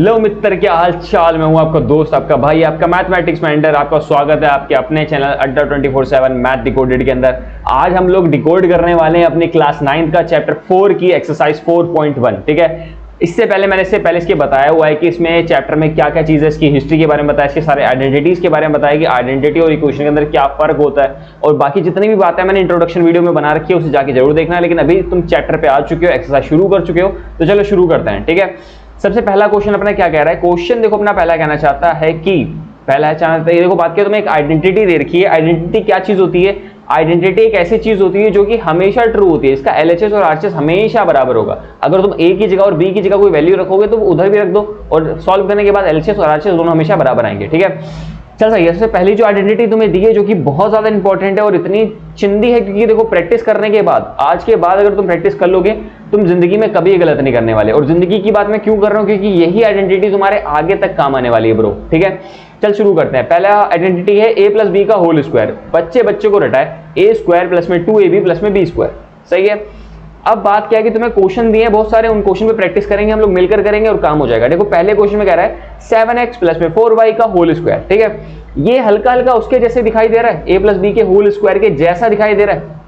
Hello मित्र, क्या हाल चाल। मैं हूं आपका दोस्त, आपका भाई, आपका मैथमेटिक्स मेंटर। आपका स्वागत है आपके अपने चैनल अड्डा 24/7 मैथ डिकोडेड के अंदर। आज हम लोग डिकोड करने वाले हैं अपनी क्लास 9 का चैप्टर 4 की एक्सरसाइज 4.1। ठीक है, इससे पहले इसके बताया हुआ है कि इसमें चैप्टर में क्या क्या चीज़ है, इसकी हिस्ट्री के बारे में बताया, इसके सारे आइडेंटिटीज के बारे में बताया कि आइडेंटिटी और इक्वेशन के अंदर क्या फर्क होता है, और बाकी जितनी भी बातें मैंने इंट्रोडक्शन वीडियो में बना रखी है उसे जाके जरूर देखना है। लेकिन अभी तुम चैप्टर पे आ चुके हो, एक्सरसाइज शुरू कर चुके हो, तो चलो शुरू करते हैं। ठीक है, सबसे पहला क्वेश्चन अपना क्या कह रहा है। क्वेश्चन देखो अपना पहला कहना चाहता है कि देखो बात किया, तुम्हें एक आइडेंटिटी दे रखी है। आइडेंटिटी क्या चीज होती है? आइडेंटिटी एक ऐसी चीज होती है जो कि हमेशा ट्रू होती है। इसका एलएचएस और आरएचएस हमेशा बराबर होगा। अगर तुम ए की जगह और बी की जगह कोई वैल्यू रखोगे तो उधर भी रख दो, और सॉल्व करने के बाद एलएचएस और आरएचएस दोनों हमेशा बराबर आएंगे। ठीक है, चल सही है। सबसे पहली जो आइडेंटिटी तुम्हें दी है जो कि बहुत ज्यादा इंपॉर्टेंट है और इतनी चिंदी है, क्योंकि देखो प्रैक्टिस करने के बाद, आज के बाद अगर तुम प्रैक्टिस कर लोगे तुम जिंदगी में कभी गलत नहीं करने वाले। और जिंदगी की बात मैं क्यों कर रहा हूं, क्योंकि यही आइडेंटिटी तुम्हारे आगे तक काम आने वाली है ब्रो। ठीक है, चल शुरू करते हैं। पहला आइडेंटिटी है a प्लस बी का होल स्क्वायर। बच्चे को रटा है a स्क्वायर प्लस में 2ab प्लस में b स्क्वायर। सही है। अब बात क्या है कि तुम्हें क्वेश्चन दिए हैं बहुत सारे, उन क्वेश्चन पे प्रैक्टिस करेंगे हम लोग, मिलकर करेंगे और काम हो जाएगा। देखो पहले क्वेश्चन में कह रहा है 7x प्लस में 4y का होल स्क्वायर। ठीक है, ये हल्का हल्का उसके जैसे दिखाई दे रहा है, a प्लस बी के होल स्क्वायर के जैसा दिखाई दे रहा है।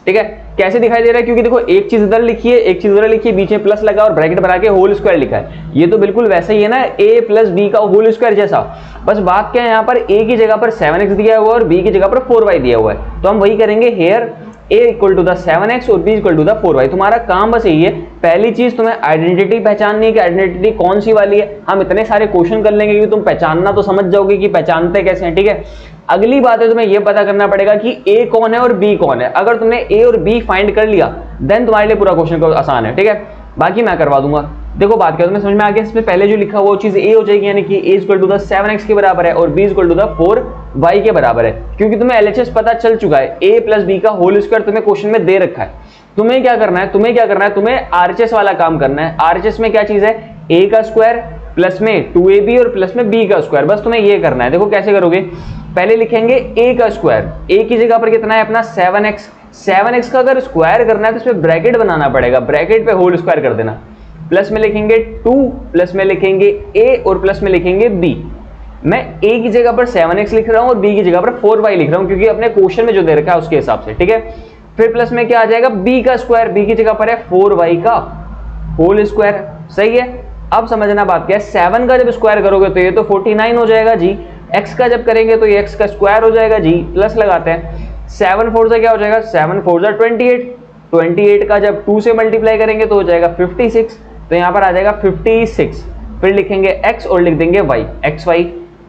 ठीक है, कैसे दिखाई दे रहा है? क्योंकि देखो एक चीज इधर लिखी है, एक चीज उधर लिखी है, बीच में प्लस लगा और ब्रैकेट बना के होल स्क्वायर लिखा है। ये तो बिल्कुल वैसा ही है ना, a प्लस बी का होल स्क्वायर जैसा। बस बात क्या है, यहाँ पर a की जगह पर 7x दिया हुआ है और b की जगह पर 4y दिया हुआ है, तो हम वही करेंगे here a equal to the 7x और b equal to the 4y। तुम्हारा काम बस यही है, पहली चीज तुम्हें आइडेंटिटी पहचाननी है कि आइडेंटिटी कौन सी वाली है। हम इतने सारे क्वेश्चन कर लेंगे कि तुम पहचानना तो समझ जाओगे कि पहचानते कैसे हैं। ठीक है, अगली बात है तुम्हें यह पता करना पड़ेगा कि a कौन है और b कौन है। अगर तुमने a और b फाइंड कर लिया देन तुम्हारे लिए पूरा क्वेश्चन आसान है। ठीक है, बाकी मैं करवा दूंगा। देखो बात क्या तुम्हें समझ में आ गया, इसमें पहले जो लिखा हुआ वो चीज a हो जाएगी, यानी कि a equal to the 7x के बराबर है और b equal to the 4y के बराबर है। क्योंकि तुम्हें एलएचएस पता चल चुका है, a प्लस b का होल स्क्वायर तुम्हें क्वेश्चन में दे रखा है। तुम्हें क्या करना है, तुम्हें आरएचएस वाला काम करना है। आरएचएस में क्या चीज है, a का स्क्वायर प्लस में 2ab और प्लस में b का स्क्वायर। बस तुम्हें ये करना है। देखो कैसे करोगे, पहले लिखेंगे a का स्क्वायर, a की जगह पर कितना है अपना 7x। 7x का अगर स्क्वायर करना है तो इसमें ब्रैकेट बनाना पड़ेगा, ब्रैकेट पे होल स्क्वायर कर देना। प्लस में लिखेंगे 2, प्लस में लिखेंगे a और प्लस में लिखेंगे b। मैं a की जगह पर 7x लिख रहा हूं और b की जगह पर 4y लिख रहा हूं, क्योंकि अपने क्वेश्चन में जो दे रखा है उसके हिसाब से। ठीक है, फिर प्लस में क्या आ जाएगा, b का स्क्वायर, b की जगह पर है 4y का होल स्क्वायर। सही है। अब समझना बात क्या है, 7 का जब स्क्वायर करोगे तो ये तो 49 हो जाएगा जी, x का जब करेंगे तो ये x का स्क्वायर हो जाएगा जी, प्लस लगाते हैं 7 4 से क्या हो जाएगा, 7 4 जा 28। 28 का जब 2 से मल्टीप्लाई करेंगे तो हो जाएगा 56, तो यहाँ पर आ जाएगा 56। फिर लिखेंगे x और लिख देंगे y, xy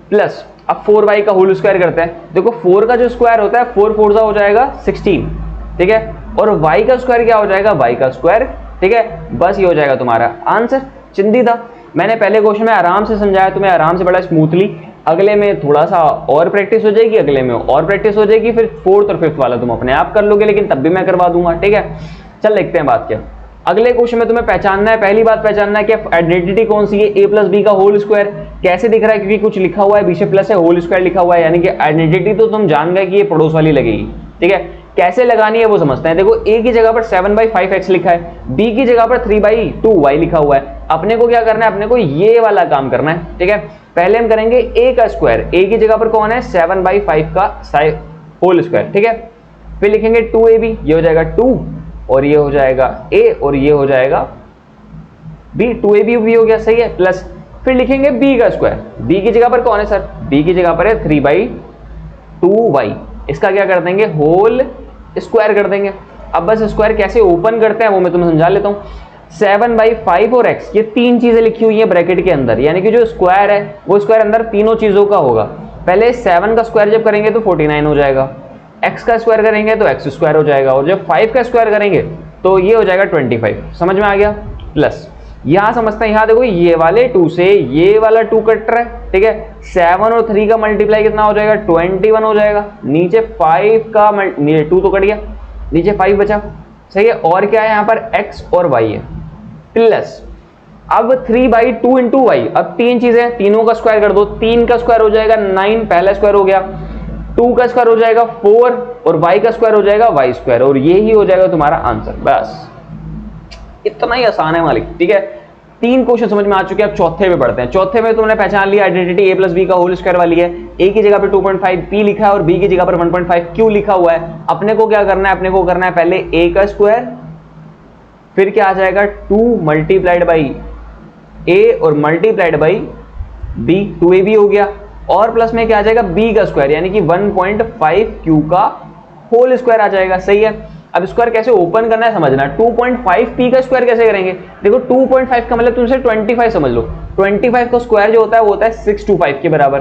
प्लस अब 4y का होल स्क्वायर करते हैं। देखो 4 का जो स्क्वायर होता है 4 4 जा हो जाएगा 16। ठीक है, और y का स्क्वायर क्या हो जाएगा, y का स्क्वायर। ठीक है, बस ये हो जाएगा तुम्हारा आंसर। चिंदी था, मैंने पहले क्वेश्चन में आराम से समझाया तुम्हें, आराम से बड़ा स्मूथली। अगले में थोड़ा सा और प्रैक्टिस हो जाएगी, अगले में और प्रैक्टिस हो जाएगी, फिर 4th और 5th वाला तुम अपने आप कर लोगे, लेकिन तब भी मैं करवा दूंगा। ठीक है, चल देखते हैं बात क्या। अगले क्वेश्चन में तुम्हें पहचानना है, पहली बात पहचानना है कि आइडेंटिटी कौन सी है, a प्लस बी का होल स्क्वायर। कैसे दिख रहा है, क्योंकि कुछ लिखा हुआ है बीच में प्लस है, होल स्क्वायर लिखा हुआ है, यानी कि आइडेंटिटी तो तुम जान गए कि ये पड़ोस वाली लगेगी। ठीक है, कैसे लगानी है वो समझते हैं। देखो a की जगह पर 7/5x लिखा है, b की जगह पर 3/2y लिखा हुआ है। अपने को क्या करना है, अपने को ये वाला काम करना है। ठीक है, पहले हम करेंगे a का स्क्वायर, a की जगह पर कौन है 7/5 का होल स्क्वायर। ठीक है, फिर लिखेंगे 2ab, ये हो जाएगा 2 और ये हो जाएगा a और ये हो जाएगा b, 2ab भी हो गया। सही है, प्लस फिर लिखेंगे b का स्क्वायर, b की जगह पर कौन है सर, b की जगह पर है 3/2y। इसका क्या कर देंगे, होल स्क्वायर कर देंगे। अब बस स्क्वायर कैसे ओपन करते हैं वो मैं तुम्हें समझा लेता हूं। 7/5 और x, ये तीन चीजें लिखी हुई है ब्रैकेट के अंदर, यानी कि जो स्क्वायर है वो स्क्वायर अंदर तीनों चीजों का होगा। पहले 7 का स्क्वायर जब करेंगे तो 49 हो जाएगा, x का स्क्वायर करेंगे तो x स्क्वायर हो जाएगा, और जब 5 का स्क्वायर करेंगे तो ये हो जाएगा 25। समझ में आ गया। प्लस यहां समझते हैं, यहां देखो ये वाले 2 से ये वाला 2 कट रहा है। ठीक है, 7 और 3 का मल्टीप्लाई कितना हो जाएगा, 21 हो जाएगा। नीचे 5 का 2 तो कट गया, नीचे 5 बचा। सही है, और क्या है यहाँ पर x और y है, प्लस अब 3/2 इंटू वाई। अब तीन चीजें, तीनों का स्क्वायर कर दो, 3 का स्क्वायर हो जाएगा 9, पहला स्क्वायर हो गया, 2 का स्क्वायर हो जाएगा 4 और y का स्क्वायर हो जाएगा y स्क्वायर, और ये ही हो जाएगा तुम्हारा आंसर। बस इतना ही आसान है मालिक। ठीक है, तीन क्वेश्चन समझ में आ चुके हैं, अब चौथे पे बढ़ते हैं। चौथे में तुमने पहचान लिया आइडेंटिटी a प्लस बी का होल स्क्वायर वाली है। a की जगह पे 2.5 p लिखा है और b की जगह पर 1.5 q लिखा हुआ है। अपने को क्या करना है, अपने को करना है पहले a का स्क्वायर, फिर क्या आ जाएगा 2 मल्टीप्लाइड बाई a और मल्टीप्लाइड बाई b, 2ab हो गया, और प्लस में क्या आ जाएगा b का स्क्वायर यानी कि 1.5 q का होल स्क्वायर आ जाएगा। सही है। अब स्क्वायर कैसे ओपन करना है समझना। 2.5 p का स्क्वायर कैसे करेंगे, देखो 2.5 का मतलब तुमसे 25 समझ लो। 25 का स्क्वायर जो होता है वो होता है 625 के बराबर,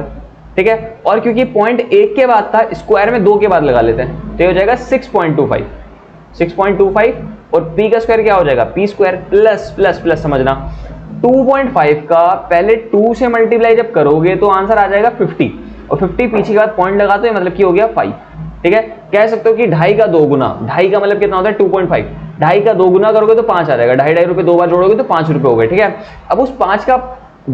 ठीक है। और क्योंकि पॉइंट 1 के बाद था, स्क्वायर में 2 के बाद लगा लेते हैं, तो ये हो जाएगा 6.25 और p का स्क्वायर क्या हो जाएगा p square plus plus plus समझना। 2.5 का पहले 2 से मल्टीप्लाई जब करोगे तो आंसर आ जाएगा 50 और 50 पीछे के बाद पॉइंट लगा तो मतलब कि हो गया 5, ठीक है। कह सकते हो कि 2.5 का 2 गुना, 2.5 का मतलब कितना होता है 2.5, 2.5 का 2 गुना करोगे तो 5 आ जाएगा, 2.5 रुपए 2 बार जोड़ोगे तो 5 रुपए हो गए, ठीक है। अब उस 5 का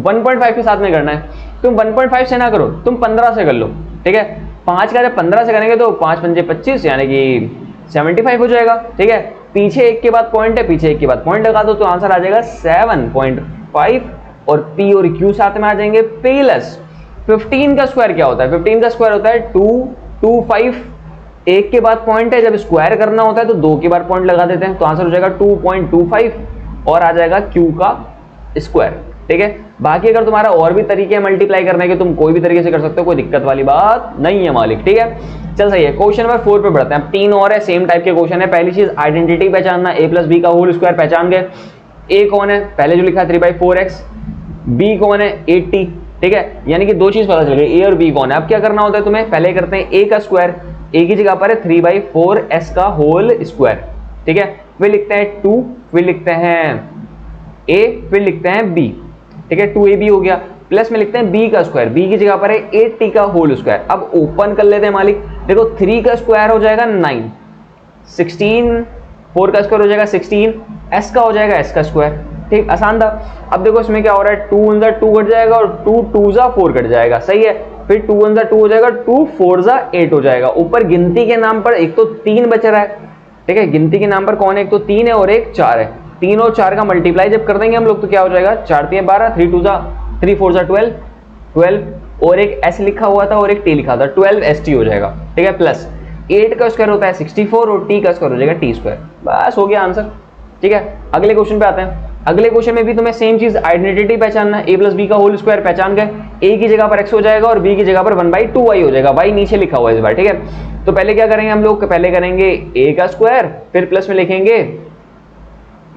1.5 के साथ में करना है, तुम 1.5 से ना करो, तुम 15 से कर लो, ठीक है। 5 का जब 15 से करेंगे तो 5 पंजे 25 यानी कि 75 हो जाएगा, ठीक है। पीछे 1 के बाद पॉइंट है, पीछे 1 के बाद पॉइंट लगा दो तो आंसर आ जाएगा 7.5 और p और q साथ में आ जाएंगे प्लस 15 का स्क्वायर क्या होता है, 15 का स्क्वायर होता है 225, 1 के बाद पॉइंट है, जब स्क्वायर करना होता है तो 2 के बाद पॉइंट लगा देते हैं तो आंसर हो जाएगा 2.25 और आ जाएगा q का स्क्वायर, ठीक है। बाकी अगर तुम्हारा और भी तरीके हैं मल्टीप्लाई करने के, तुम कोई भी तरीके से कर सकते हो, कोई दिक्कत वाली बात नहीं है मालिक, ठीक है। चल सही है, क्वेश्चन नंबर 4 पे बढ़ते हैं। 3 और है, सेम टाइप के क्वेश्चन है। पहली चीज आइडेंटिटी पहचानना, a प्लस बी का होल स्क्वायर पहचान गए। a कौन है, पहले जो लिखा है 3/4x, b कौन है 80, ठीक है। यानी कि दो चीज पता चल गई, a और b कौन है। अब क्या करना होता है तुम्हें, पहले करते हैं a का स्क्वायर, a की जगह पर है 3/4s का होल स्क्वायर, ठीक है। फिर लिखते हैं 2, फिर लिखते हैं a, फिर लिखते हैं b, ठीक है। 2ab हो गया, प्लस में लिखते हैं b का स्क्वायर, b की जगह पर है 80 का होल स्क्वायर। अब ओपन कर लेते हैं मालिक, देखो 3 का स्क्वायर हो जाएगा 9, 16, 4 का स्क्वायर हो जाएगा 16, s का हो जाएगा s का स्क्वायर, ठीक, आसान था। अब देखो इसमें क्या हो रहा है, 2 1 जा 2 कट जाएगा और 2 2 जा 4 कट जाएगा, सही है। फिर 2 1 जा 2 हो जाएगा, 2 4 जा 8 हो जाएगा। ऊपर गिनती के नाम पर एक तो 3 बच रहा है, ठीक है। गिनती के नाम पर कौन है, एक तो 3 है और एक 4 है। 3 और 4 का मल्टीप्लाई जब कर देंगे हम लोग तो क्या हो जाएगा, 4 3 12, 3 2 जा 3 4 जा 12, 12 और एक s लिखा हुआ था और एक t लिखा था, 12st हो जाएगा, ठीक है। प्लस 8 का स्क्वायर होता है 64 और t का स्क्वायर हो जाएगा t स्क्वायर, बस हो गया आंसर, ठीक है। अगले क्वेश्चन पे आते हैं। अगले क्वेश्चन में भी तुम्हें सेम चीज आइडेंटिटी पहचानना, a प्लस बी का होल स्क्वायर पहचान गए। a की जगह पर x हो जाएगा और b की जगह पर 1/2y हो जाएगा, y नीचे लिखा हुआ है इस बार, ठीक है। तो पहले क्या करेंगे हम लोग, पहले करेंगे a का स्क्वायर, फिर प्लस में लिखेंगे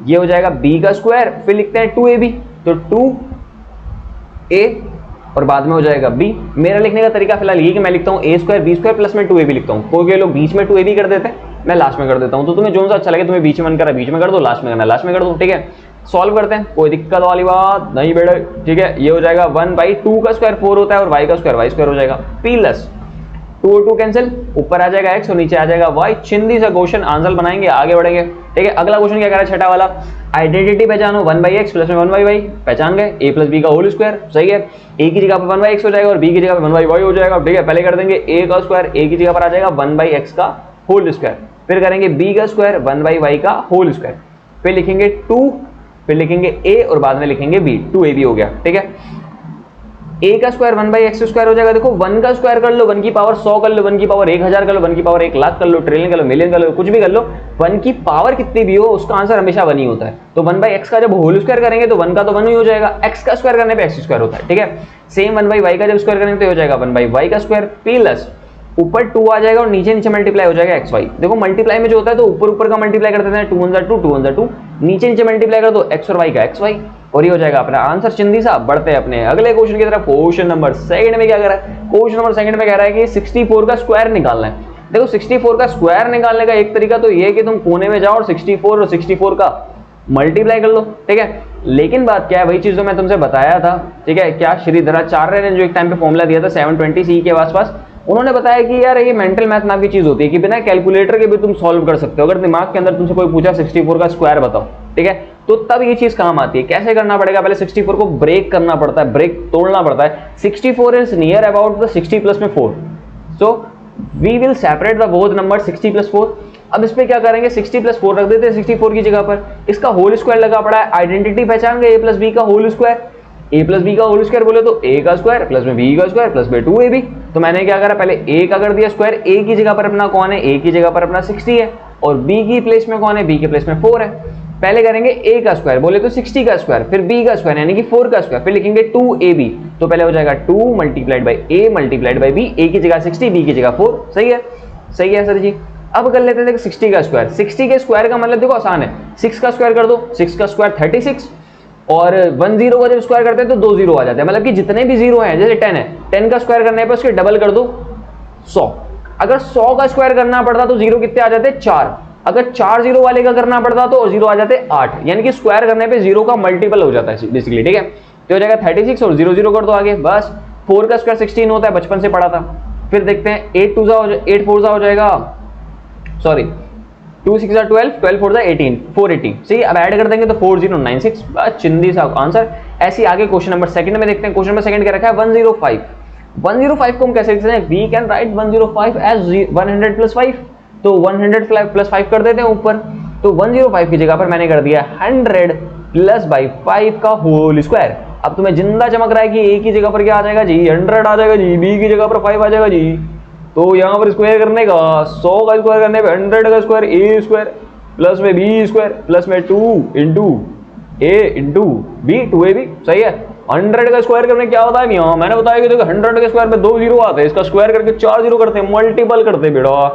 ये हो जाएगा b का स्क्वायर, फिर लिखते हैं 2ab, तो 2a और बाद में हो जाएगा b। मेरा लिखने का तरीका फिलहाल ये कि मैं लिखता हूँ a square b square plus में 2ab लिखता हूँ। कोई लोग बीच में 2ab कर देते हैं, मैं लास्ट में कर देता हूँ। तो तुम्हें जो सा अच्छा लगे, तुम्हें बीच में मन करा बीच में कर दो, लास्ट में करना लास्ट में कर दो, ठीक है। सॉल्व करते हैं, कोई दिक्कत वाली बात नहीं बेटे, ठीक है। ये हो जाएगा 1/2 का स्क्वायर 4 होता है और y का स्क्वायर हो जाएगा प्लस 2 और 2 कैंसिल, ऊपर आ जाएगा x और नीचे आ जाएगा y। चिंदी सा क्वेश्चन आंसर बनाएंगे, आगे बढ़ेंगे, ठीक है। अगला क्वेश्चन क्या कह रहा है, छठा वाला, आइडेंटिटी पहचानो, 1/x प्लस में 1/y पहचान गए। a प्लस बी का होल स्क्वायर, सही है। a की जगह पर 1/x हो जाएगा और b की जगह पर 1/y हो जाएगा, ठीक है। पहले कर देंगे a का स्क्वायर, a की जगह पर आ जाएगा 1/x का होल स्क्वायर, फिर करेंगे b का स्क्वायर 1/y का होल स्क्वायर, फिर लिखेंगे 2, फिर लिखेंगे a और बाद में लिखेंगे b, 2ab हो गया, ठीक है। a का स्क्वायर 1/x स्क्वायर हो जाएगा। देखो 1 का स्क्वायर कर लो, 1 की पावर 100 कर लो, 1 की पावर 1000 कर लो, 1 की पावर 1 लाख कर लो, ट्रिलियन कर लो, मिलियन कर लो, कुछ भी कर लो, 1 की पावर कितनी भी हो उसका आंसर हमेशा 1 ही होता है। तो 1/x का जब होल स्क्वायर करेंगे तो 1 का तो 1 ही हो जाएगा, x का स्क्वायर करने पे x स्क्वायर होता है, ठीक है। सेम 1/y का जब स्क्वायर करेंगे तो हो जाएगा 1/y का स्क्वायर प्लस ऊपर 2 आ जाएगा और नीचे नीचे मल्टीप्लाई हो जाएगा xy। देखो मल्टीप्लाई में जो होता है तो ऊपर ऊपर का मल्टीप्लाई कर देते हैं, 2 1 जा 2, 2 1 जा 2, नीचे नीचे मल्टीप्लाई कर दो x और y का xy और ये हो जाएगा अपना आंसर। चिंदी साहब बढ़ते हैं अपने अगले क्वेश्चन की तरफ। क्वेश्चन नंबर 2 में क्या कह रहा है, क्वेश्चन नंबर 2 में कह रहा है कि 64 का स्क्वायर निकालना है। देखो 64 का स्क्वायर निकालने का एक तरीका तो ये है कि तुम कोने में जाओ और 64 का मल्टीप्लाई कर लो, ठीक है। लेकिन बात क्या है, वही चीज जो मैं तुमसे बताया था, ठीक है। क्या श्रीधराचार्य ने जो एक टाइम पे फॉर्मूला दिया था 720 सी के आसपास, उन्होंने बताया कि यार ये मेंटल मैथ नाम की चीज होती है कि बिना कैलकुलेटर के भी तुम सॉल्व कर सकते हो। अगर दिमाग के अंदर तुमसे कोई पूछा 64 का स्क्वायर बताओ, ठीक है, तो तब ये चीज काम आती है। कैसे करना पड़ेगा, पहले 64 को ब्रेक करना पड़ता है, ब्रेक तोड़ना पड़ता है। 64 is near about the 60 plus में 4, so we will separate the both number 60 plus 4। अब इस पे क्या करेंगे, 60 प्लस 4 रख देते हैं 64 की जगह पर, इसका होल स्क्वायर लगा पड़ा है, आइडेंटिटी पहचान गए, a प्लस बी का whole square, a plus B का होल स्क्वायर बोले तो a का स्क्वायर प्लस में b का स्क्वायर प्लस में 2ab। तो मैंने क्या करा, पहले a का कर दिया स्क्वायर, a की जगह पर अपना कौन है, a की जगह पर अपना 60 है, और b की प्लेस में कौन है, b के प्लेस में 4 है। पहले करेंगे a का स्क्वायर बोले तो 60 का स्क्वायर, फिर b का स्क्वायर यानी कि 4 का स्क्वायर, फिर लिखेंगे 2ab, तो पहले हो जाएगा 2 multiplied by a multiplied by b, a की जगह 60 b की जगह 4। सही है, सही है सर जी। अब कर लेते हैं 60 का स्क्वायर, 60 के स्क्वायर का मतलब देखो आसान है, 6 का स्क्वायर कर दो, 6 का स्क्वायर 36, और 10 का जब स्क्वायर करते हैं तो 2 0 आ जाते हैं, मतलब कि जितने भी जीरो हैं, जैसे 10 है, 10 का स्क्वायर करने पर उसके डबल कर दो 100। अगर 100 का स्क्वायर करना पड़ता तो जीरो कितने आ जाते, 4। अगर 4 जीरो वाले का करना पड़ता तो जीरो आ जाते 8, यानी कि स्क्वायर करने पे जीरो का मल्टीपल हो जाता है बेसिकली। ठीक है, तो हो जाएगा 36 और 0 0 कर दो आगे, बस। 4 का स्क्वायर 16 होता है, बचपन से पढ़ा था। फिर देखते हैं 8 4 हो जाएगा, सॉरी 2 6 12, 12 4 18, 480। सही, अब ऐड कर देंगे तो 4096, बस चिंदी सा आंसर। ऐसे आगे क्वेश्चन नंबर सेकंड में देखते हैं। क्वेश्चन नंबर सेकंड क्या रखा है, 105। 105 को हम कैसे लिखते हैं, we can write 105 as 100 plus 5, तो 100 प्लस 5 कर देते हैं ऊपर, तो 105 की जगह पर मैंने कर दिया 100 प्लस बाई 5 का होल स्क्वायर। अब तुम्हें जिंदा चमक रहा है कि a की जगह पर क्या आ जाएगा जी, 100 आ जाएगा जी, b की जगह पर 5 आ जाएगा जी, तो यहाँ पर स्क्वायर करने का 100 का स्क्वायर करने पे 100 का स्क्वायर a स्क्वायर प्लस में b स्क्वायर प्लस में 2 into a into b 2ab। सही है, 100 का स्क्वायर करने क्या होता है, यहाँ मैंने बताया कि देखो 100 के स्क्वायर में 2 जीरो आते हैं, इसका स्क्वायर करके 4 जीरो करते हैं, मल्टीपल करते हैं बेटा,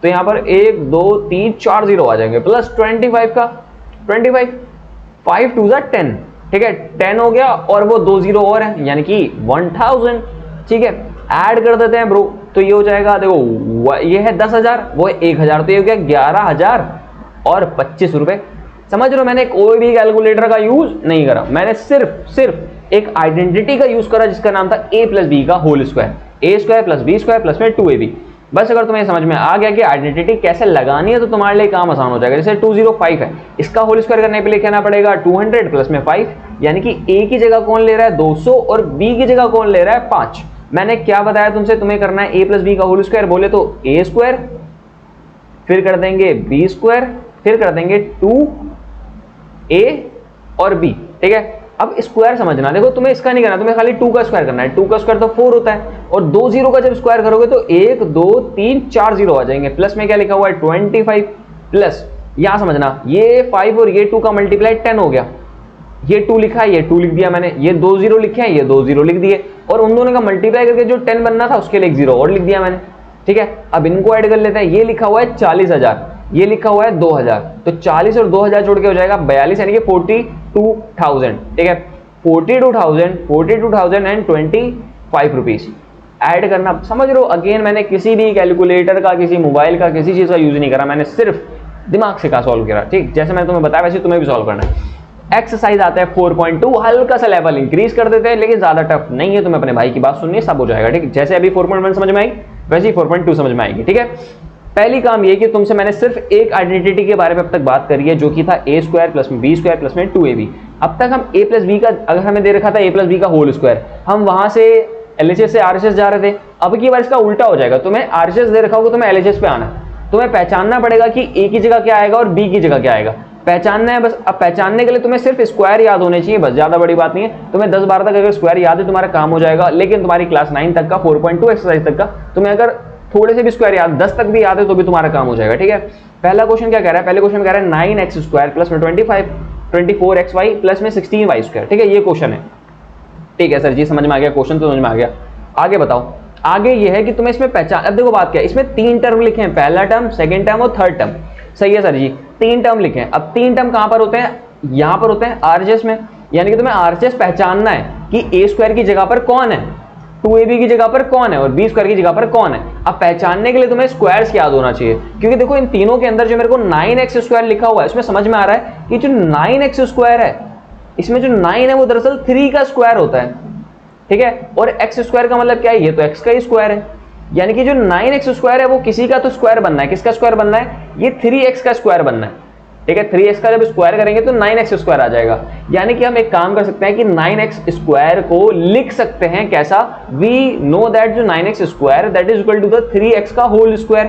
तो यहाँ पर 1 2 3 4 जीरो आ जाएंगे, प्लस 25 का 25, 5 2 10, ठीक है 10 हो गया, और वो 2 जीरो और है यानी कि 1000। ठीक है, ऐड कर देते हैं ब्रो, तो ये हो जाएगा, देखो ये है 10,000, वो है 1,000, तो ये हो गया 11,000 और 25 रुपए। समझ रहे हो, मैंने कोई भी कैलकुलेटर का यूज नहीं करा, मैंने सिर्फ एक आइडेंटिटी का यूज करा जिसका नाम था a प्लस बी का whole square, a square plus B square plus में 2ab। बस अगर तुम्हें समझ में आ गया कि आइडेंटिटी कैसे लगानी है तो तुम्हारे लिए काम आसान हो जाएगा। जैसे 205 है, इसका होल स्क्वायर करने के लिए कहना पड़ेगा 200 प्लस में 5, यानी कि a की जगह कौन ले रहा है 200 और b की जगह कौन ले रहा है 5। मैंने क्या बताया तुमसे, तुम्हें करना है a प्लस बी का होल स्क्वायर बोले तो a स्क्वायर, फिर कर देंगे b स्क्वायर, फिर कर देंगे 2a और b। ठीक है, अब स्क्वायर समझना, देखो तुम्हें इसका नहीं करना, तुम्हें खाली 2 का स्क्वायर करना है। 2 का स्क्वायर तो 4 होता है, और 2 जीरो का जब स्क्वायर करोगे तो 1 2 3 4 जीरो आ जाएंगे, प्लस में क्या लिखा हुआ है 25, प्लस यहां समझना ये 5 और ये 2 का मल्टीप्लाई 10 हो गया, ये 2 लिखा है, ये 2 लिख दिया मैंने, ये 2 जीरो लिखे हैं, ये 2 जीरो लिख दिए, और उन दोनों का मल्टीप्लाई करके जो 10 बनना था उसके लिए 1 जीरो और लिख दिया मैंने। ठीक है, अब इनको ऐड कर लेते हैं। ये लिखा हुआ है 40,000, ये लिखा हुआ है 2,000, तो 40 और 2,000 जोड़ के हो जाएगा 42, यानी कि 42,000। ठीक है, 42,000 एंड 25 रुपीज ऐड करना। समझ रहे हो, अगेन मैंने किसी भी कैलकुलेटर का, किसी मोबाइल का, किसी चीज का यूज नहीं करा, मैंने सिर्फ दिमाग से कहा सॉल्व करा। ठीक, जैसे मैंने तुम्हें बताया वैसे तुम्हें भी सॉल्व करना है। एक्सरसाइज आता है 4.2, हल्का सा लेवल इंक्रीज कर देते हैं, लेकिन ज्यादा टफ नहीं है। तुम्हें अपने भाई की बात सुननी है, सब हो जाएगा। ठीक, जैसे अभी 4.1 समझ में आई वैसे ही 4.2 समझ में आएगी। ठीक है, पहली काम ये कि तुमसे मैंने सिर्फ एक आइडेंटिटी के बारे में अब तक बात करी है, जो कि था a स्क्वायर प्लस में b स्क्वायर प्लस में 2ab। अब तक हम a प्लस बी का, अगर हमें दे रखा था a प्लस बी का होल स्क्वायर, हम वहां से LHS से RHS जा रहे थे। अब की बार इसका उल्टा हो जाएगा, तुम्हें RHS दे रखा होगा, तुम्हें LHS पे आना है, तुम्हें पहचानना पड़ेगा कि a की जगह क्या आएगा और b की जगह क्या आएगा, पहचानना है बस। अब पहचानने के लिए तुम्हें सिर्फ स्क्वायर याद होने चाहिए, बस, ज्यादा बड़ी बात नहीं है। तुम्हें 10-12 तक अगर स्क्वायर याद है तुम्हारा काम हो जाएगा, लेकिन तुम्हारी क्लास 9 तक का 4.2 एक्सरसाइज तक का तुम्हें अगर थोड़े से भी स्क्वायर याद, 10 तक भी याद है तो भी तुम्हारा काम हो जाएगा। ठीक है, पहला क्वेश्चन क्या कह रहा है, पहले क्वेश्चन कह रहा है 9x स्क्वायर प्लस में 25 24xy प्लस में 16y स्क्वायर। ठीक है, ये क्वेश्चन है। ठीक है सर जी, समझ में आ गया, क्वेश्चन तो समझ में आ गया। आगे बताओ, आगे ये है कि तुम्हें इसमें पहचान, अब देखो बात क्या है, इसमें 3 टर्म लिखे हैं, पहला टर्म, सेकंड टर्म और थर्ड टर्म। सही है सर जी, 3 टर्म लिखे हैं। अब 3 टर्म कहां पर होते हैं, यहां पर होते हैं RHS में, यानी कि तुम्हें RHS पहचानना है कि a स्क्वायर की जगह पर कौन है, 2ab की जगह पर कौन है और b स्क्वायर की जगह पर कौन है। अब पहचानने के लिए तुम्हें स्क्वायर्स याद होना चाहिए, क्योंकि देखो इन तीनों के अंदर जो मेरे को 9x स्क्वायर लिखा हुआ है, इसमें समझ में आ रहा है कि जो 9x स्क्वायर है, इसमें जो 9 है वो दरअसल 3 का स्क्वायर होता है। ठीक है, और x स्क्वायर का मतलब क्या है, ये तो x का ही स्क्वायर है, यानी कि जो 9x स्क्वायर है वो किसी का तो स्क्वायर बनना है। किसका स्क्वायर बनना है, ये 3x का स्क्वायर बनना है। ठीक है, 3x का जब स्क्वायर करेंगे तो 9x स्क्वायर आ जाएगा, यानी कि हम एक काम कर सकते हैं कि 9x स्क्वायर को लिख सकते हैं कैसा, वी नो दैट जो 9x square that is equal to the 3x का होल स्क्वायर।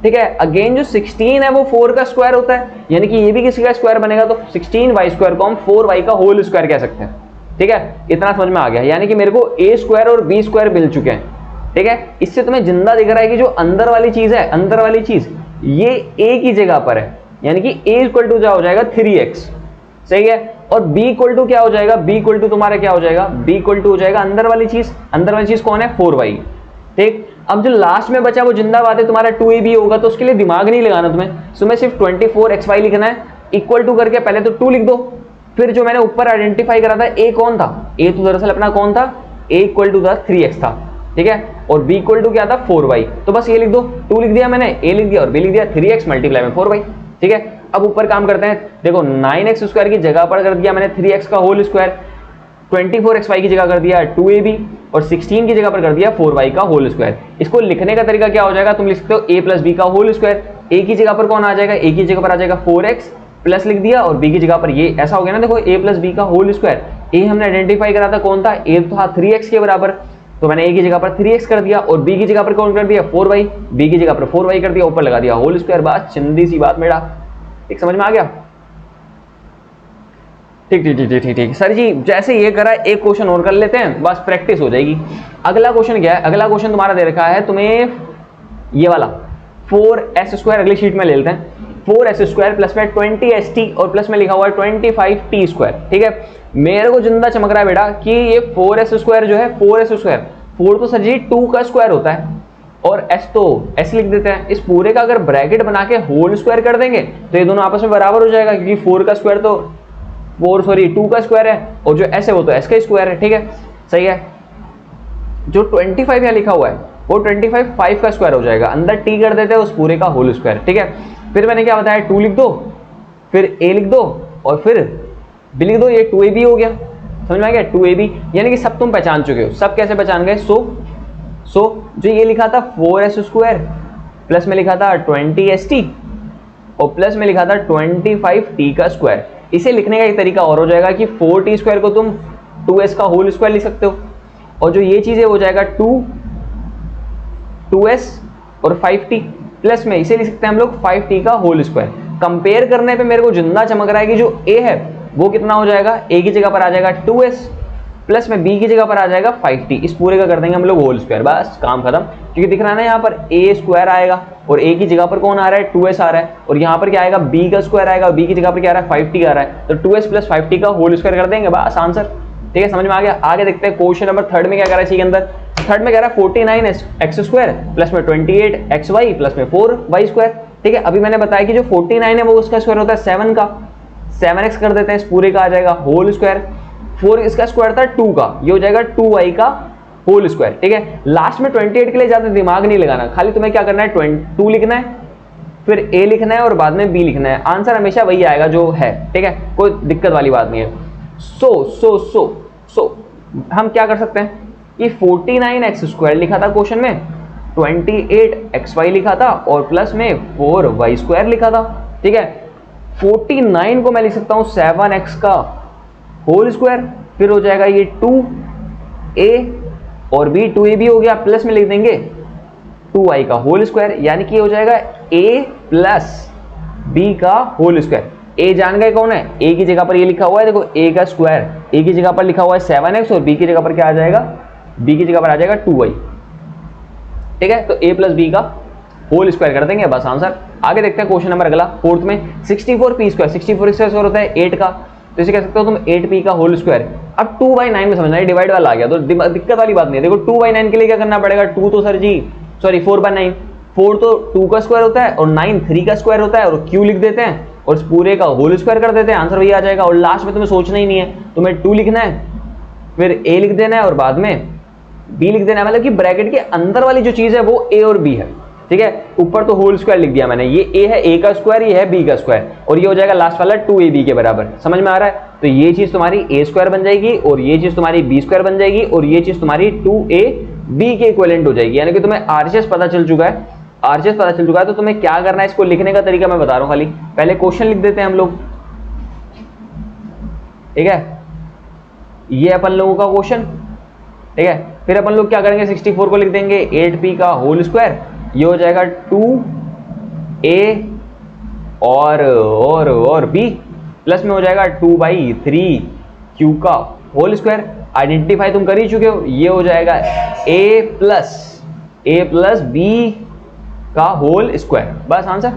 ठीक है। अगेन जो 16 है वो 4 का स्क्वायर होता है, यानी कि ये भी किसी का स्क्वायर बनेगा, तो 16y स्क्वायर को हम 4y का होल स्क्वायर कह सकते हैं। ठीक है, इतना समझ में आ गया। यानी कि मेरे को a स्क्वायर और b स्क्वायर मिल चुके हैं। ठीक है, इससे तुम्हें जिंदा दिख रहा है कि जो अंदर वाली चीज है, अंदर वाली चीज ये a की जगह पर है, यानी कि a इक्वल टू क्या हो जाएगा 3x, सही है। और b इक्वल टू क्या हो जाएगा, b इक्वल टू तुम्हारा क्या हो जाएगा, b इक्वल टू हो जाएगा अंदर वाली चीज कौन है 4y। ठीक, अब जो लास्ट में बचा वो जिंदाबाद है तुम्हारा 2ab होगा, तो उसके लिए दिमाग नहीं लगाना तुम्हें सिर्फ 24xy लिखना है, इक्वल टू करके पहले तो 2 लिख दो, फिर जो मैंने ऊपर आइडेंटिफाई करा था a कौन था, a तो दरअसल अपना कौन था, a इक्वल टू था 3x था। ठीक है, और b इक्वल टू क्या था 4y, तो बस ये लिख दो, 2 लिख दिया मैंने, a लिख दिया और b लिख दिया, 3x मल्टीप्लाई में 4y। ठीक है, अब ऊपर काम करते हैं। देखो 9x स्क्वायर की जगह पर कर दिया मैंने 3x का होल स्क्वायर, 24xy की जगह कर दिया 2ab और 16 की जगह पर कर दिया 4y का होल स्क्वायर। इसको लिखने का तरीका क्या हो जाएगा, तुम लिख सकते हो a प्लस बी का होल स्क्वायर। a की जगह पर कौन आ जाएगा, a की जगह पर आ जाएगा 4x प्लस लिख दिया और b की जगह पर ये ऐसा हो गया ना, देखो a प्लस बी का होल स्क्वायर। a हमने आइडेंटिफाई करा था कौन था, a था 3x के बराबर, तो मैंने a की जगह पर 3x कर दिया और b की जगह पर कौन कर दिया 4y, b की जगह पर 4y कर दिया, ऊपर लगा दिया होल स्क्वायर। बात चिंदी सी बात मेरा, ठीक समझ में आ गया। ठीक ठीक ठीक ठीक ठीक सर जी, जैसे ये करा एक क्वेश्चन और कर लेते हैं, बस प्रैक्टिस हो जाएगी। अगला क्वेश्चन क्या है, अगला क्वेश्चन तुम्हारा दे रखा है तुम्हें ये वाला 4s स्क्वायर, अगली शीट में ले लेते हैं। 4s स्क्वायर प्लस में 20st और प्लस में लिखा हुआ है 25t स्क्वायर। ठीक है, मेरे को जिंदा चमक रहा है बेटा कि ये 4s स्क्वायर जो है 4s स्क्वायर, 4 तो सर जी 2 का स्क्वायर होता है और s तो s लिख देते हैं। इस पूरे का अगर ब्रैकेट बना के होल स्क्वायर कर देंगे तो ये दोनों आपस में बराबर हो जाएगा, क्योंकि 4 का स्क्वायर तो 2 का स्क्वायर है और जो s है वो तो s का स्क्वायर है। ठीक है, सही है। जो 25 यहाँ लिखा हुआ है वो 25 5 का स्क्वायर हो जाएगा, अंदर t कर देते हैं उस पूरे का होल स्क्वायर। ठीक है, फिर मैंने क्या बताया 2 लिख दो, फिर a लिख दो और फिर b लिख दो, ये 2ab हो गया। समझ में आ गया, 2ab यानी कि सब तुम पहचान चुके हो। सब कैसे पहचान गए, सो जो ये लिखा था 4s स्क्वायर प्लस में लिखा था 20st और प्लस में लिखा था 25t का स्क्वायर। इसे लिखने का एक तरीका और हो जाएगा कि 4t स्क्वायर को तुम 2s का होल स्क्वायर लिख सकते हो और जो ये चीज है वो जाएगा 2s और 5t प्लस में इसे लिख सकते हैं हम लोग 5t का होल स्क्वायर। कंपेयर करने पे मेरे को जिंदा चमक रहा है कि जो a है वो कितना हो जाएगा, a की जगह पर आ जाएगा 2s प्लस में b की जगह पर आ जाएगा 5t। इस पूरे का कर देंगे हम लोग होल स्क्वायर, बस काम खत्म। क्योंकि दिख रहा है ना यहाँ पर a स्क्वायर आएगा और a की जगह पर कौन आ रहा है 2s आ रहा है और यहाँ पर क्या आएगा b का स्क्वायर आएगा, b की जगह पर क्या आ रहा है 5t आ रहा है, तो 2s प्लस 5t का होल स्क्वायर कर देंगे, बस आंसर। ठीक है, समझ में आ गया। आगे देखते हैं क्वेश्चन नंबर 3 में क्या कह रहा है इसी के अंदर। 3 में कह रहा है 49x स्क्वायर प्लस में 28xy प्लस में 4y स्क्वायर। ठीक है, अभी मैंने बताया कि जो 49 है वो उसका स्क्वायर होता है 7 का, 7x कर देते हैं, इस पूरे का आ जाएगा होल स्क्वायर। 4 इसका स्क्वायर था 2 का, ये हो जाएगा 2y का होल स्क्वायर। ठीक है, लास्ट में 28 के लिए ज्यादा दिमाग नहीं लगाना, खाली तुम्हें क्या करना है 2 लिखना है, फिर a लिखना है और बाद में b लिखना है, आंसर हमेशा वही आएगा जो है। ठीक है, कोई दिक्कत वाली बात नहीं है। सो हम क्या कर सकते हैं कि 49x स्क्वायर लिखा था क्वेश्चन में, 28xy लिखा था और प्लस में 4y स्क्वायर लिखा था। ठीक है, 49 को मैं लिख सकता हूं 7x का होल स्क्वायर, फिर हो जाएगा ये 2a और b 2ab हो गया, प्लस में लिख देंगे 2y का होल स्क्वायर, यानी कि हो जाएगा a प्लस b का होल स्क्वायर। a जान गए कौन है, a की जगह पर ये लिखा हुआ है, देखो a का स्क्वायर, a की जगह पर लिखा हुआ है 7x और b की जगह पर क्या आ जाएगा, b की जगह पर आ जाएगा 2y। ठीक है, तो a प्लस b का होल स्क्वायर कर देंगे, बस आंसर। आगे देखते हैं क्वेश्चन नंबर अगला 4th में 64p स्क्वायर, 64 स्क्वायर होता है 8 का, तो इसे कह सकते हो तुम 8p का होल स्क्वायर। अब 2/9 में समझना है, डिवाइड वाला आ गया तो दिक्कत वाली बात नहीं है। देखो 2/9 के लिए क्या करना पड़ेगा, 2 तो सर जी सॉरी 4/9, 4 तो 2 का स्क्वायर होता है और 9 3 का स्क्वायर होता है और q लिख देते हैं और इस पूरे का होल स्क्वायर कर देते हैं, आंसर वही आ जाएगा। और लास्ट में तुम्हें सोचना ही नहीं है, तुम्हें 2 लिखना है, फिर a लिख देना है और बाद में b लिख देना है, मतलब कि ब्रैकेट के अंदर वाली जो चीज है वो a और b है। ठीक है, ऊपर तो होल स्क्वायर लिख दिया मैंने, ये a है a का स्क्वायर, ये है b का स्क्वायर और ये हो जाएगा लास्ट वाला 2ab के बराबर। समझ में आ रहा है, तो ये चीज तुम्हारी a स्क्वायर बन जाएगी और ये चीज तुम्हारी b स्क्वायर बन जाएगी और ये चीज तुम्हारी 2ab के इक्विवेलेंट हो जाएगी। यानी कि तुम्हें RHS पता चल चुका है, RHS पता चल चुका है, तो तुम्हें क्या करना है, इसको लिखने का तरीका मैं बता रहा हूं। खाली पहले क्वेश्चन लिख देते हैं हम लोग। ठीक है, ये अपन लोगों का क्वेश्चन। ठीक है, फिर अपन लोग क्या करेंगे 64 को लिख देंगे 8p का होल स्क्वायर, ये हो जाएगा ए और बी, प्लस में हो जाएगा 2/3 का होल स्क्वायर। आइडेंटिफाई तुम कर ही चुके हो, ये हो जाएगा ए प्लस बी का होल स्क्वायर, बस आंसर।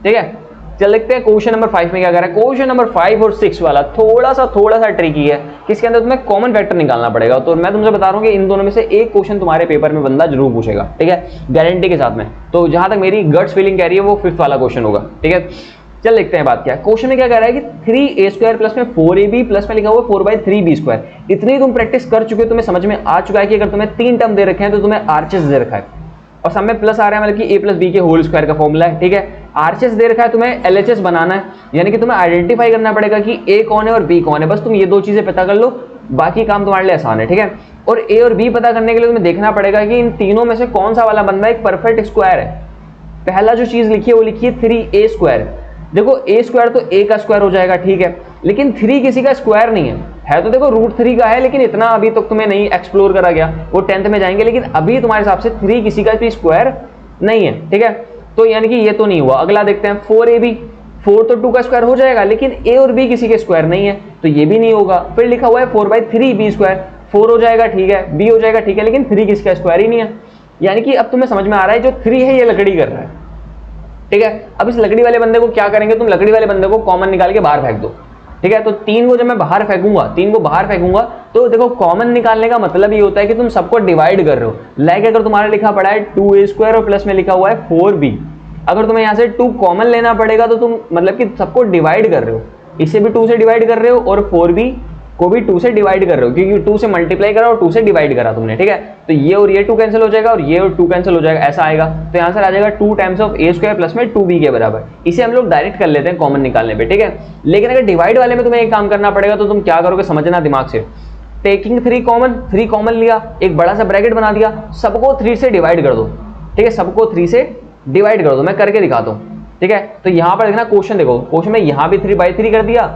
ठीक है, चल देखते हैं क्वेश्चन नंबर 5 में क्या कर रहा है। क्वेश्चन नंबर 5 और 6 वाला थोड़ा सा ट्रिकी है, किसके अंदर तुम्हें कॉमन फैक्टर निकालना पड़ेगा। तो मैं तुमसे बता रहा हूं कि इन दोनों में से एक क्वेश्चन तुम्हारे पेपर में बंदा जरूर पूछेगा, ठीक है, गारंटी के साथ में। तो जहां तक मेरी गट्स फीलिंग कह रही है वो 5th वाला क्वेश्चन होगा, ठीक है। चल देखते हैं बात क्या है। क्वेश्चन में क्या कह रहा है कि 3a² प्लस में 4ab प्लस में लिखा हुआ 4/3b²। इतनी तुम प्रैक्टिस कर चुके हो, तुम्हें समझ में आ चुका है कि अगर तुम्हें 3 टर्म दे रखे हैं तो तुम्हें आरएचएस दे रखा है और सब में प्लस आ रहा है, मतलब कि a प्लस बी के होल स्क्वायर का फॉर्मूला है, ठीक है। आरएचएस दे रखा है, तुम्हें एलएचएस बनाना है, यानी कि तुम्हें आइडेंटिफाई करना पड़ेगा कि a कौन है और b कौन है। बस तुम ये 2 चीजें पता कर लो, बाकी काम तुम्हारे लिए आसान है, ठीक है। और a और b पता करने के लिए तुम्हें देखना पड़ेगा कि इन तीनों में से कौन सा वाला बंदा एक परफेक्ट स्क्वायर है। पहला जो चीज लिखी है वो लिखी है 3a²। देखो a² तो a का स्क्वायर हो जाएगा, ठीक है, लेकिन 3 किसी का स्क्वायर नहीं है तो देखो √3 का है, लेकिन इतना अभी तक तुम्हें नहीं एक्सप्लोर करा गया, वो 10th में जाएंगे। लेकिन अभी तुम्हारे हिसाब से 3 किसी का भी स्क्वायर नहीं है, ठीक है, तो यानी कि ये तो नहीं हुआ। अगला देखते हैं 4ab, 4 तो 2 का स्क्वायर हो जाएगा, लेकिन a और b किसी के स्क्वायर नहीं है, तो ये भी नहीं होगा। फिर लिखा हुआ है 4/3b², 4 हो जाएगा, ठीक है, b हो जाएगा, ठीक है, लेकिन 3 किसी का स्क्वायर ही नहीं है। यानी कि अब तुम्हें समझ में आ रहा है जो 3 है ये लकड़ी कर रहा है, ठीक है। अब इस लकड़ी वाले बंदे को क्या करेंगे, तुम लकड़ी वाले बंदे को कॉमन निकाल के बाहर फेंक दो, ठीक है। तो 3 को जब मैं बाहर फेंकूंगा, 3 को बाहर फेंकूंगा, तो देखो कॉमन निकालने का मतलब ये होता है कि तुम सबको डिवाइड कर रहे हो। लाइक अगर तुम्हारा लिखा पड़ा है 2a² और प्लस में लिखा हुआ है 4b, अगर तुम्हें यहाँ से 2 कॉमन लेना पड़ेगा तो तुम मतलब कि सबको डिवाइड कर रहे हो, इसे भी 2 से डिवाइड कर रहे हो और 4b को भी 2 से डिवाइड कर रहे हो, क्योंकि 2 से मल्टीप्लाई करा और 2 से डिवाइड करा तुमने, ठीक है। तो ये और ये 2 कैंसिल हो जाएगा और ये और 2 कैंसिल हो जाएगा, ऐसा आएगा। तो आंसर आ जाएगा 2 टाइम्स ऑफ a² प्लस में 2b के बराबर। इसे हम लोग डायरेक्ट कर लेते हैं कॉमन निकालने पे, ठीक है। लेकिन अगर डिवाइड वाले में तुम्हें एक काम करना पड़ेगा, तो तुम क्या करोगे समझना दिमाग से। टेकिंग 3 कॉमन लिया, एक बड़ा सा ब्रैकेट बना दिया, सबको 3 से डिवाइड कर दो, ठीक है, सबको 3 से डिवाइड कर दो। मैं करके दिखाता हूँ, ठीक है। तो यहाँ पर देखना क्वेश्चन देखो, क्वेश्चन में यहाँ भी 3/3 कर दिया,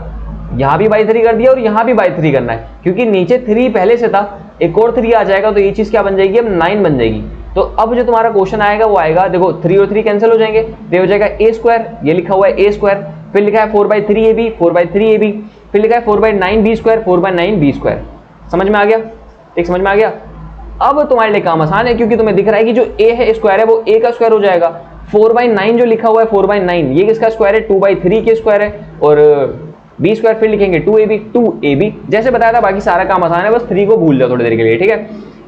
यहाँ भी 3 कर दिया और यहाँ भी 3 करना है, क्योंकि नीचे 3 पहले से था, एक और 3 आ जाएगा तो ये चीज क्या बन जाएगी, अब 9 बन जाएगी। तो अब जो तुम्हारा क्वेश्चन आएगा वो आएगा, देखो 3 और 3 कैंसिल हो जाएंगे, तो हो जाएगा a², ये लिखा हुआ है a², फिर लिखा है 4/3ab, 4/3ab, फिर लिखा है 4/9b², 4/9b²। समझ में आ गया, एक समझ में आ गया। अब तुम्हारे लिए काम आसान है, क्योंकि तुम्हें दिख रहा है कि जो a है स्क्वायर है वो a का स्क्वायर हो जाएगा। 4/9 जो लिखा हुआ है 4/9 ये किसका स्क्वायर है, 2/3 के स्क्वायर है, और b² फिर लिखेंगे 2ab। जैसे बताया था बाकी सारा काम आसान है, बस 3 को भूल जाओ थोड़ी देर के लिए, ठीक है।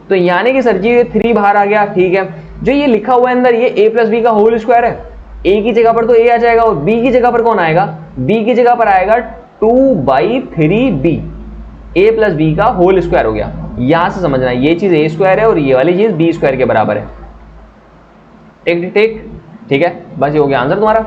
तो यानी कि सर जी ये 3 बाहर आ गया, ठीक है। जो ये लिखा हुआ है अंदर ये a प्लस बी का होल स्क्वायर है, a की जगह पर तो a आ जाएगा और b की जगह पर कौन आएगा, b की जगह पर आएगा 2/3b, a प्लस बी का होल स्क्वायर हो गया। यहां से समझना ये चीज a² है और ये वाली चीज b² के बराबर है, ठीक है। बस ये हो गया आंसर तुम्हारा।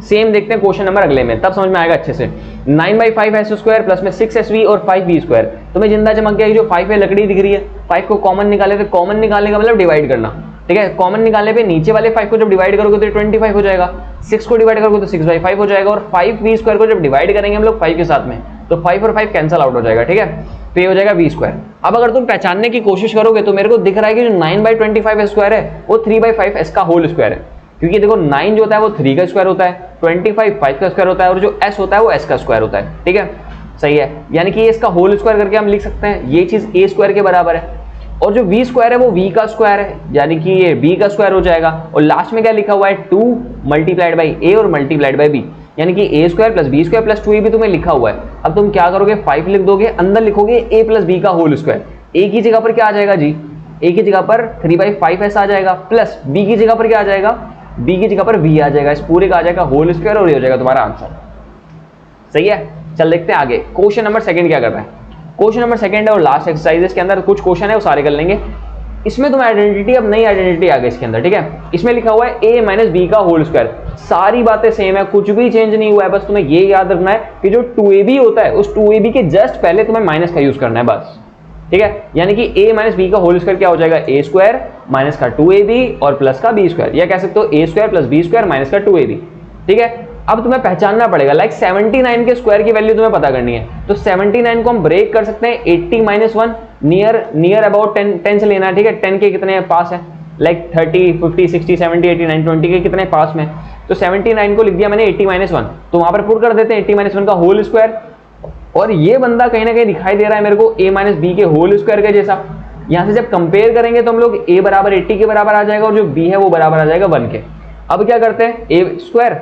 सेम देखते हैं क्वेश्चन नंबर अगले में, तब समझ में आएगा अच्छे से। 9/5s² प्लस में 6sv और 5b²। तुम्हें जिंदा चमक गया कि जो 5 है लकड़ी दिख रही है, 5 को कॉमन निकाले, तो कॉमन निकालने का मतलब डिवाइड करना, ठीक है। कॉमन निकालने पे नीचे वाले 5 को जब डिवाइड करोगे तो 25 हो जाएगा, 6 को डिवाइड करोगे तो 6/5 हो जाएगा, और 5b² को जब डिवाइड करेंगे हम लोग 5 के साथ में तो 5 और 5 कैंसिल आउट हो जाएगा, ठीक है। तो ये हो जाएगा b²। अब अगर तुम पहचानने की कोशिश करोगे तो मेरे को दिख रहा है कि जो 9/25s² है वो 3/5s का होल स्क्वायर है, क्योंकि देखो 9 जो होता है वो 3 का स्क्वायर होता है, 25 5 का स्क्वायर होता है, और जो s होता है वो s का स्क्वायर होता है, ठीक है, सही है। यानी कि इसका होल स्क्वायर करके हम लिख सकते हैं ये चीज a² के बराबर है, और जो v² है वो v का स्क्वायर है, यानी कि ये b का स्क्वायर हो जाएगा। और लास्ट में क्या लिखा हुआ है 2 × a और × b, यानी कि a² plus b² plus 2ab तुम्हें लिखा हुआ है। अब तुम क्या करोगे, 5 लिख दोगे, अंदर लिखोगे a प्लस b का होल स्क्वायर। a की जगह पर क्या आ जाएगा जी, a की जगह पर 3/5s आ जाएगा, प्लस b की जगह पर क्या आ जाएगा, b की जगह पर v आ जाएगा, इस पूरे का आ जाएगा होल स्क्वायर, और ये हो जाएगा तुम्हारा आंसर, सही है। चल देखते हैं आगे, क्वेश्चन नंबर 2 क्या कर रहा है। क्वेश्चन नंबर 2 है और लास्ट एक्सरसाइज, इसके अंदर कुछ क्वेश्चन है वो सारे कर लेंगे। इसमें तुम आइडेंटिटी, अब नई आइडेंटिटी आ गई इसके अंदर, ठीक है। इसमें लिखा हुआ है a माइनस बी का होल स्क्वायर, सारी बातें सेम है, कुछ भी चेंज नहीं हुआ है, बस तुम्हें ये याद रखना है कि जो 2ab होता है उस 2ab के जस्ट पहले तुम्हें माइनस का यूज करना है बस, ठीक है। यानी कि a माइनस बी का होल स्क्वायर क्या हो जाएगा, a² माइनस का 2ab और प्लस का b², या कह सकते हो a² प्लस b² माइनस का 2ab, ठीक है। अब तुम्हें पहचानना पड़ेगा, लाइक 79 के स्क्वायर की वैल्यू तुम्हें पता करनी है, तो 79 को हम ब्रेक कर सकते हैं 80 - 1, नियर अबाउट 10 से लेना है, ठीक है। 10 के कितने पास है, लाइक 30 50 60 70 80 90 20 के कितने पास में, तो 79 को लिख दिया मैंने 80-1, तो वहां पर पुट कर देते हैं 80-1 का होल स्क्वायर। और ये बंदा कहीं ना कहीं दिखाई दे रहा है मेरे को a माइनस बी के होल स्क्वायर के जैसा। यहां से जब कंपेयर करेंगे तो हम लोग a बराबर 80 के बराबर आ जाएगा और जो b है वो बराबर आ जाएगा 1 के। अब क्या करते हैं, a स्क्वायर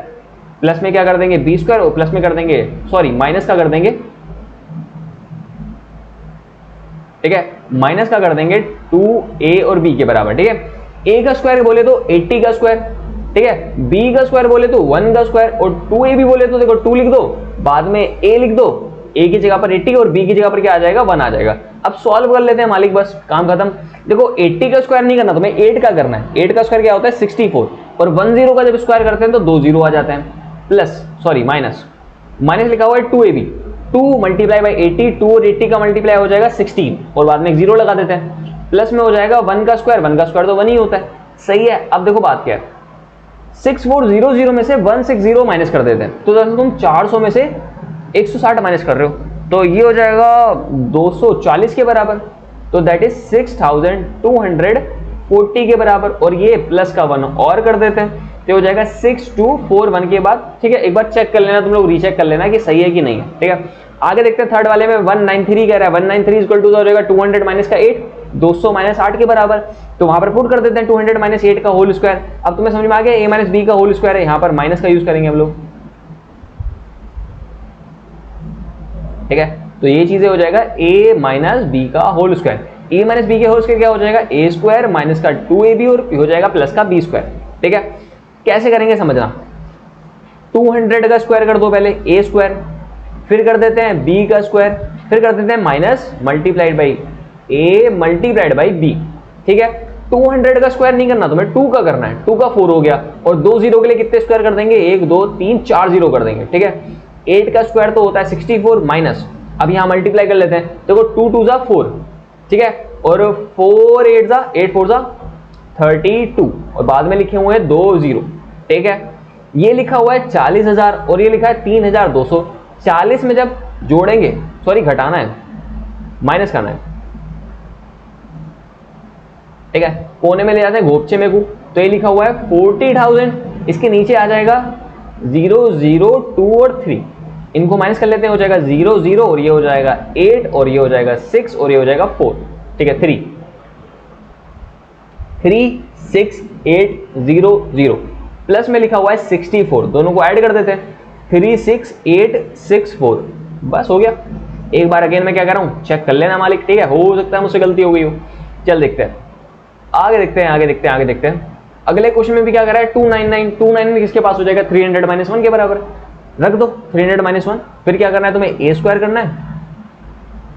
प्लस में क्या कर देंगे b स्क्वायर, और प्लस में कर देंगे, सॉरी माइनस का कर देंगे, ठीक है, माइनस का कर देंगे 2a और b के बराबर। ठीक है, a का स्क्वायर बोले तो 80 का स्क्वायर, ठीक है, b का स्क्वायर बोले तो 1 का स्क्वायर, और 2a भी बोले तो देखो 2 लिख दो, बाद में a लिख दो, a की जगह पर 80 और b की जगह पर क्या आ जाएगा 1 आ जाएगा। अब सॉल्व कर लेते हैं मालिक, बस काम खत्म। देखो 80 का स्क्वायर नहीं करना, तुम्हें 8 का करना है। 8 का स्क्वायर क्या होता है 64, और 10 का जब स्क्वायर करते हैं तो 2 0 आ जाते हैं, प्लस सॉरी माइनस लिखा हुआ है 2ab, 2 मल्टीप्लाई बाई 80, 2 और 80 का मल्टीप्लाई हो जाएगा 16, और बाद में एक 0 लगा देते हैं, प्लस में हो जाएगा 1 का स्क्वायर तो 1 ही होता है, सही है। अब देखो बात क्या है, 6400 में से 160 माइनस कर देते हैं, तो तुम 400 में से 160 माइनस कर रहे हो, तो ये हो जाएगा 240 के बराबर, तो दैट इज 6240 के बराबर, और ये प्लस का 1 और कर देते हैं, तो हो जाएगा 6241 के बाद। ठीक है, एक बार चेक कर लेना, तुम लोग रीचेक कर लेना कि सही है कि नहीं है। ठीक है, आगे देखते हैं थर्ड वाले में 193 कह रहा है, 193 इक्वल टू हो जाएगा 200 माइनस का 8, 200 माइनस 8 के बराबर, तो वहां पर पुट कर देते हैं 200 माइनस 8 का होल स्क्वायर। अब तुम्हें समझ में आ गया, a माइनस बी का होल स्क्वायर है, यहाँ पर माइनस का यूज करेंगे हम लोग। ठीक है, तो ये चीजें हो जाएगा a माइनस बी का whole square. a minus B के होल स्क्वायर क्या हो जाएगा, a स्क्वायर माइनस का 2ab और हो जाएगा प्लस का b स्क्वायर। ठीक है, कैसे करेंगे समझना, 200 का स्क्वायर कर दो पहले, a स्क्वायर, फिर कर देते हैं b का स्क्वायर, फिर कर देते हैं minus multiplied by a multiplied by b। ठीक है, 200 का स्क्वायर नहीं करना तुम्हें, 2 का करना है, 2 का 4 हो गया, और 2 0 के लिए कितने स्क्वायर कर देंगे, 1 2 3 4 0 कर देंगे। ठीक है, 8 का स्क्वायर तो होता है 64 माइनस, अब यहां मल्टीप्लाई कर लेते हैं, देखो 2 2 जा 4, ठीक है, और 4 8 जा 8 4 जा 32, और बाद में लिखे हुए हैं 2 0। ठीक है, ये लिखा हुआ है 40,000 और ये लिखा है 3200। 40 में जब जोड़ेंगे, सॉरी घटाना है, माइनस करना है, ठीक है, कोने में ले जाते हैं घोपचे में को, तो ये लिखा हुआ है 40,000, इसके नीचे आ जाएगा 0 0 2 और 3, इनको माइनस कर लेते हैं, हो जाएगा 0 0 और ये हो जाएगा 8 और ये हो जाएगा 6 और ये हो जाएगा 4। ठीक है, 3 6 8 0 0, प्लस में लिखा हुआ है 64, दोनों को ऐड कर देते हैं, 3 6 8 6 4, बस हो गया। एक बार अगेन मैं क्या कर रहा हूं, चेक कर लेना मालिक। ठीक है, हो सकता है मुझसे गलती हो गई हो। चल देखते हैं आगे, देखते हैं अगले क्वेश्चन में भी क्या कर रहा है, 299 किसके पास हो जाएगा, 300 माइनस 1 के बराबर, रख दो 300 माइनस 1, फिर क्या करना है तुम्हें, a स्क्वायर करना है,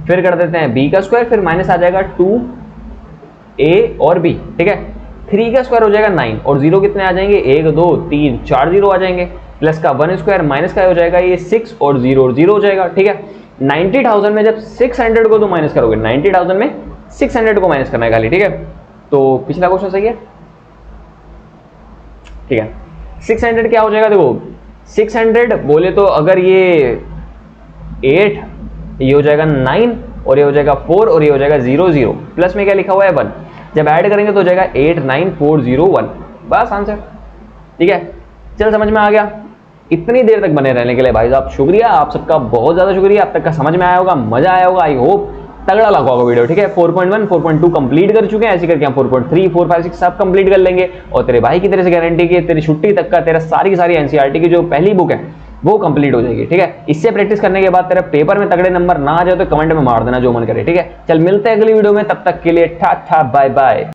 फिर कर देते हैं b का स्क्वायर, फिर माइनस आ जाएगा 2a और b। ठीक है, 3 का स्क्वायर हो जाएगा 9, और 0 कितने आ जाएंगे, 1 2 3 4 0 आ जाएंगे, प्लस का 1 स्क्वायर माइनस का हो जाएगा ये 6 और 0 हो जाएगा। ठीक है, 90,000 में जब 600 को तो माइनस करोगे, 90,000 में 600 को माइनस करना है खाली। ठीक है, तो पिछला क्वेश्चन सही है। ठीक है, 600 क्या हो जाएगा, देखो 600 बोले तो अगर ये 8, ये हो जाएगा 9 और ये हो जाएगा 4 और ये हो जाएगा 0 0, प्लस में क्या लिखा हुआ है 1, जब ऐड करेंगे तो हो जाएगा 8 9 4 0 1, बस आंसर। ठीक है, चल समझ में आ गया। इतनी देर तक बने रहने के लिए भाई साहब शुक्रिया, आप सबका बहुत ज्यादा शुक्रिया। अब तक का समझ में आया होगा, मजा आया होगा, आई होप तगड़ा लगा होगा वीडियो। ठीक है, 4.1 4.2 कंप्लीट कर चुके हैं, ऐसे करके हम 4.3 4 5 6 सब कंप्लीट कर लेंगे, और तेरे भाई की तरह से गारंटी की तेरी छुट्टी तक का तेरा सारी एनसीईआरटी की जो पहली बुक है वो कंप्लीट हो जाएगी। ठीक है, इससे प्रैक्टिस करने के बाद तेरा पेपर में तगड़े नंबर ना आ जाए तो कमेंट में मार देना जो मन करे। ठीक है, चल मिलते हैं अगली वीडियो में, तब तक के लिए टाटा बाय बाय।